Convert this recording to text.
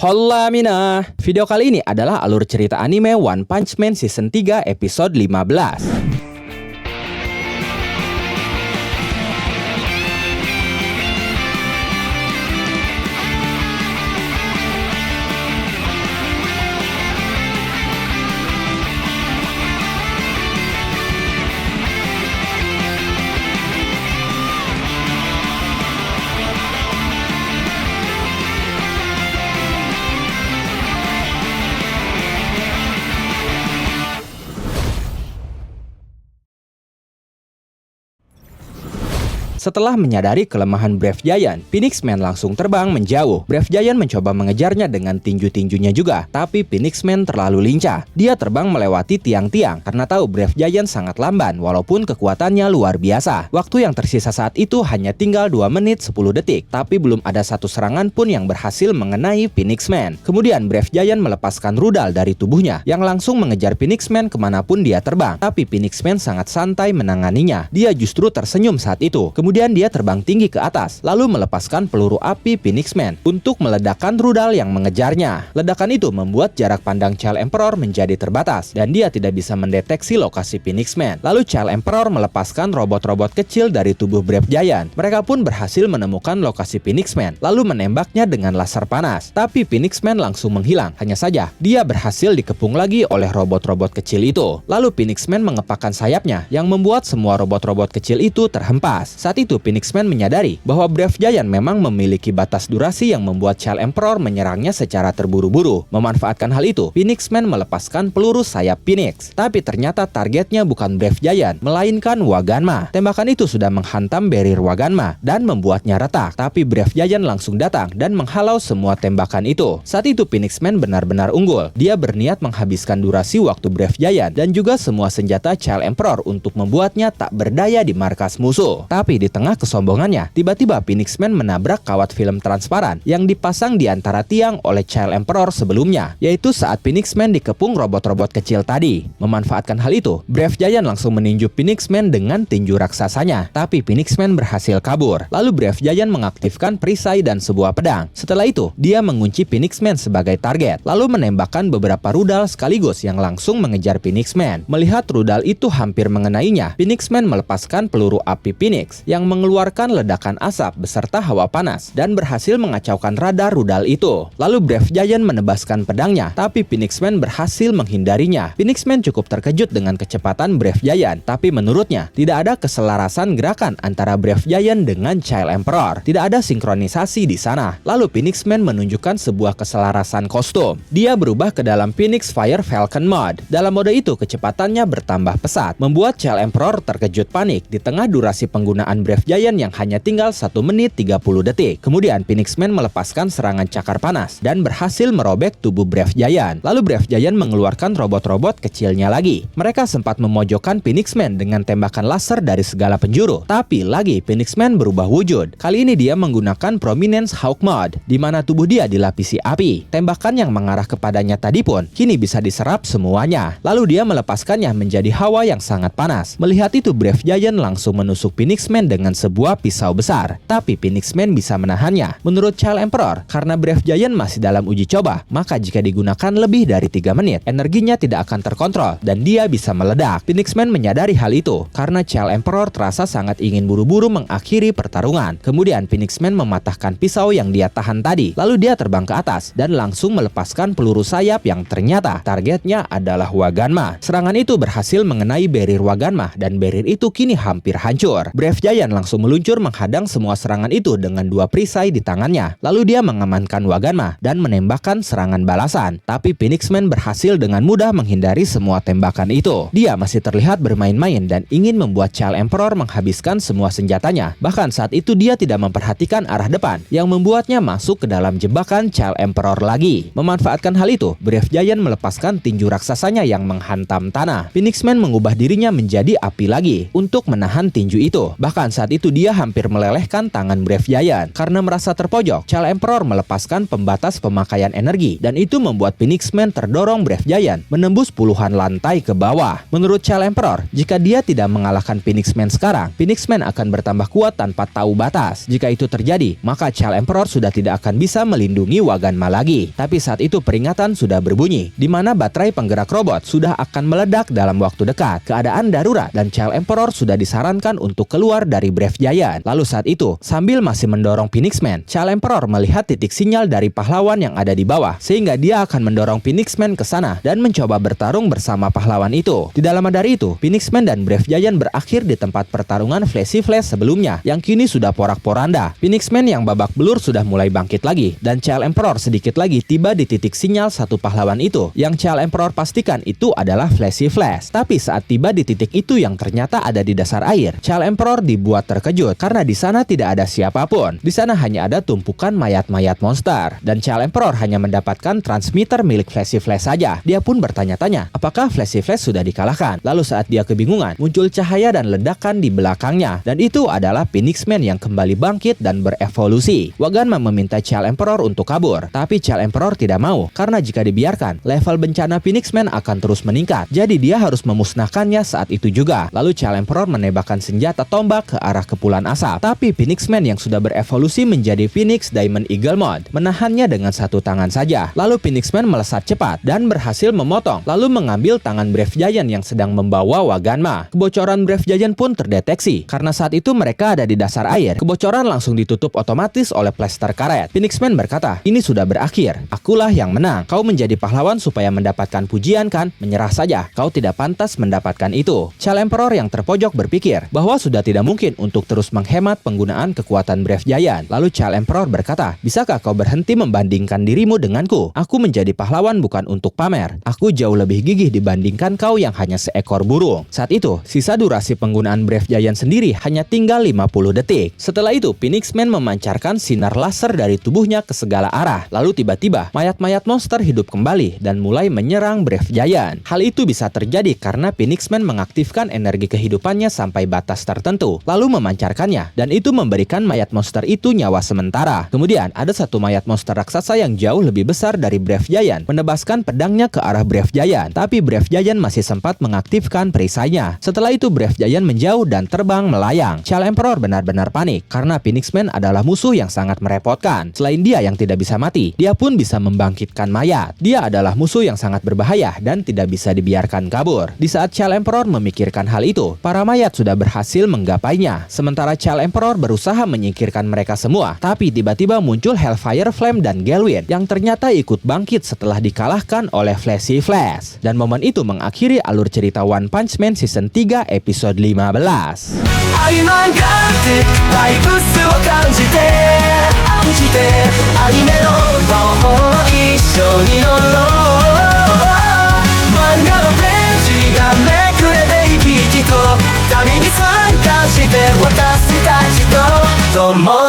Hola Mina! Video kali ini adalah alur cerita anime One Punch Man Season 3 episode 15. Setelah menyadari kelemahan Brave Giant, Phoenix Man langsung terbang menjauh. Brave Giant mencoba mengejarnya dengan tinju-tinjunya juga, tapi Phoenix Man terlalu lincah. Dia terbang melewati tiang-tiang karena tahu Brave Giant sangat lamban walaupun kekuatannya luar biasa. Waktu yang tersisa saat itu hanya tinggal 2 menit 10 detik, tapi belum ada satu serangan pun yang berhasil mengenai Phoenix Man. Kemudian Brave Giant melepaskan rudal dari tubuhnya yang langsung mengejar Phoenix Man kemanapun dia terbang. Tapi Phoenix Man sangat santai menanganinya. Dia justru tersenyum saat itu. Kemudian dia terbang tinggi ke atas, lalu melepaskan peluru api Phoenix Man untuk meledakkan rudal yang mengejarnya. Ledakan itu membuat jarak pandang Child Emperor menjadi terbatas, dan dia tidak bisa mendeteksi lokasi Phoenix Man. Lalu Child Emperor melepaskan robot-robot kecil dari tubuh Brave Giant. Mereka pun berhasil menemukan lokasi Phoenix Man, lalu menembaknya dengan laser panas. Tapi Phoenix Man langsung menghilang. Hanya saja, dia berhasil dikepung lagi oleh robot-robot kecil itu. Lalu Phoenix Man mengepakkan sayapnya, yang membuat semua robot-robot kecil itu terhempas. Saat itu Phoenix Man menyadari bahwa Brave Giant memang memiliki batas durasi yang membuat Child Emperor menyerangnya secara terburu-buru. Memanfaatkan hal itu, Phoenix Man melepaskan peluru sayap Phoenix. Tapi ternyata targetnya bukan Brave Giant, melainkan Waganma. Tembakan itu sudah menghantam barrier Waganma dan membuatnya retak. Tapi Brave Giant langsung datang dan menghalau semua tembakan itu. Saat itu Phoenix Man benar-benar unggul. Dia berniat menghabiskan durasi waktu Brave Giant dan juga semua senjata Child Emperor untuk membuatnya tak berdaya di markas musuh. Tapi di tengah kesombongannya, tiba-tiba Phoenix Man menabrak kawat film transparan yang dipasang di antara tiang oleh Child Emperor sebelumnya, yaitu saat Phoenix Man dikepung robot-robot kecil tadi. Memanfaatkan hal itu, Brave Giant langsung meninju Phoenix Man dengan tinju raksasanya, tapi Phoenix Man berhasil kabur. Lalu Brave Giant mengaktifkan perisai dan sebuah pedang. Setelah itu, dia mengunci Phoenix Man sebagai target, lalu menembakkan beberapa rudal sekaligus yang langsung mengejar Phoenix Man. Melihat rudal itu hampir mengenainya, Phoenix Man melepaskan peluru api Phoenix yang mengeluarkan ledakan asap beserta hawa panas dan berhasil mengacaukan radar rudal itu. Lalu Brave Giant menebaskan pedangnya, tapi Phoenix Man berhasil menghindarinya. Phoenix Man cukup terkejut dengan kecepatan Brave Giant, tapi menurutnya tidak ada keselarasan gerakan antara Brave Giant dengan Child Emperor. Tidak ada sinkronisasi di sana. Lalu Phoenix Man menunjukkan sebuah keselarasan kostum. Dia berubah ke dalam Phoenix Fire Falcon Mode. Dalam mode itu kecepatannya bertambah pesat, membuat Child Emperor terkejut panik di tengah durasi penggunaan Brave Giant yang hanya tinggal 1 menit 30 detik. Kemudian Phoenix Man melepaskan serangan cakar panas dan berhasil merobek tubuh Brave Giant. Lalu Brave Giant mengeluarkan robot-robot kecilnya lagi. Mereka sempat memojokkan Phoenix Man dengan tembakan laser dari segala penjuru. Tapi lagi Phoenix Man berubah wujud. Kali ini dia menggunakan Prominence Hawk Mode, di mana tubuh dia dilapisi api. Tembakan yang mengarah kepadanya tadi pun kini bisa diserap semuanya. Lalu dia melepaskannya menjadi hawa yang sangat panas. Melihat itu Brave Giant langsung menusuk Phoenix Man dengan sebuah pisau besar, tapi Phoenix Man bisa menahannya. Menurut Child Emperor, karena Brave Giant masih dalam uji coba, maka jika digunakan lebih dari 3 menit, energinya tidak akan terkontrol dan dia bisa meledak. Phoenix Man menyadari hal itu karena Child Emperor terasa sangat ingin buru-buru mengakhiri pertarungan. Kemudian Phoenix Man mematahkan pisau yang dia tahan tadi, lalu dia terbang ke atas dan langsung melepaskan peluru sayap yang ternyata targetnya adalah Waganma. Serangan itu berhasil mengenai barrier Waganma dan barrier itu kini hampir hancur. Brave Giant langsung meluncur menghadang semua serangan itu dengan 2 perisai di tangannya. Lalu dia mengamankan Waganma dan menembakkan serangan balasan. Tapi Phoenix Man berhasil dengan mudah menghindari semua tembakan itu. Dia masih terlihat bermain-main dan ingin membuat Child Emperor menghabiskan semua senjatanya. Bahkan saat itu dia tidak memperhatikan arah depan yang membuatnya masuk ke dalam jebakan Child Emperor lagi. Memanfaatkan hal itu, Brave Giant melepaskan tinju raksasanya yang menghantam tanah. Phoenix Man mengubah dirinya menjadi api lagi untuk menahan tinju itu. Bahkan Bahkan saat itu dia hampir melelehkan tangan Brave Giant. Karena merasa terpojok, Child Emperor melepaskan pembatas pemakaian energi dan itu membuat Phoenix Man terdorong Brave Giant menembus puluhan lantai ke bawah. Menurut Child Emperor, jika dia tidak mengalahkan Phoenix Man sekarang, Phoenix Man akan bertambah kuat tanpa tahu batas. Jika itu terjadi, maka Child Emperor sudah tidak akan bisa melindungi Waganma lagi. Tapi saat itu peringatan sudah berbunyi, di mana baterai penggerak robot sudah akan meledak dalam waktu dekat. Keadaan darurat dan Child Emperor sudah disarankan untuk keluar dari Brave Giant. Lalu saat itu, sambil masih mendorong Phoenix Man, Child Emperor melihat titik sinyal dari pahlawan yang ada di bawah, sehingga dia akan mendorong Phoenix Man ke sana dan mencoba bertarung bersama pahlawan itu. Tidak lama dari itu, Phoenix Man dan Brave Giant berakhir di tempat pertarungan Flashy Flash sebelumnya, yang kini sudah porak-poranda. Phoenix Man yang babak belur sudah mulai bangkit lagi, dan Child Emperor sedikit lagi tiba di titik sinyal satu pahlawan itu. Yang Child Emperor pastikan itu adalah Flashy Flash. Tapi saat tiba di titik itu yang ternyata ada di dasar air, Child Emperor dibuat terkejut karena di sana tidak ada siapapun. Di sana hanya ada tumpukan mayat-mayat monster, dan Child Emperor hanya mendapatkan transmitter milik Flashy Flash saja. Dia pun bertanya-tanya, apakah Flashy Flash sudah dikalahkan? Lalu saat dia kebingungan, muncul cahaya dan ledakan di belakangnya, dan itu adalah Phoenix Man yang kembali bangkit dan berevolusi. Waganma meminta Child Emperor untuk kabur, tapi Child Emperor tidak mau karena jika dibiarkan, level bencana Phoenix Man akan terus meningkat. Jadi dia harus memusnahkannya saat itu juga. Lalu Child Emperor menembakkan senjata tombak ke arah kepulan asap, tapi Phoenix Man yang sudah berevolusi menjadi Phoenix Diamond Eagle Mode menahannya dengan satu tangan saja. Lalu Phoenix Man melesat cepat dan berhasil memotong, lalu mengambil tangan Brave Giant yang sedang membawa Waganma. Kebocoran Brave Giant pun terdeteksi karena saat itu mereka ada di dasar air. Kebocoran langsung ditutup otomatis oleh plester karet. Phoenix Man berkata, ini sudah berakhir, akulah yang menang. Kau menjadi pahlawan supaya mendapatkan pujian kan? Menyerah saja, kau tidak pantas mendapatkan itu. Child Emperor yang terpojok berpikir bahwa sudah tidak mungkin untuk terus menghemat penggunaan kekuatan Brave Giant. Lalu Child Emperor berkata, bisakah kau berhenti membandingkan dirimu denganku? Aku menjadi pahlawan bukan untuk pamer. Aku jauh lebih gigih dibandingkan kau yang hanya seekor burung. Saat itu, sisa durasi penggunaan Brave Giant sendiri hanya tinggal 50 detik. Setelah itu, Phoenix Man memancarkan sinar laser dari tubuhnya ke segala arah. Lalu tiba-tiba, mayat-mayat monster hidup kembali dan mulai menyerang Brave Giant. Hal itu bisa terjadi karena Phoenix Man mengaktifkan energi kehidupannya sampai batas tertentu, lalu memancarkannya, dan itu memberikan mayat monster itu nyawa sementara. Kemudian, ada satu mayat monster raksasa yang jauh lebih besar dari Brave Giant, menebaskan pedangnya ke arah Brave Giant, tapi Brave Giant masih sempat mengaktifkan perisainya. Setelah itu, Brave Giant menjauh dan terbang melayang. Child Emperor benar-benar panik, karena Phoenix Man adalah musuh yang sangat merepotkan. Selain dia yang tidak bisa mati, dia pun bisa membangkitkan mayat. Dia adalah musuh yang sangat berbahaya dan tidak bisa dibiarkan kabur. Di saat Child Emperor memikirkan hal itu, para mayat sudah berhasil menggapainya. Sementara Child Emperor berusaha menyingkirkan mereka semua, tapi tiba-tiba muncul Hellfire Flame dan Galwind yang ternyata ikut bangkit setelah dikalahkan oleh Flashy Flash. Dan momen itu mengakhiri alur cerita One Punch Man Season 3 episode 15. Tomo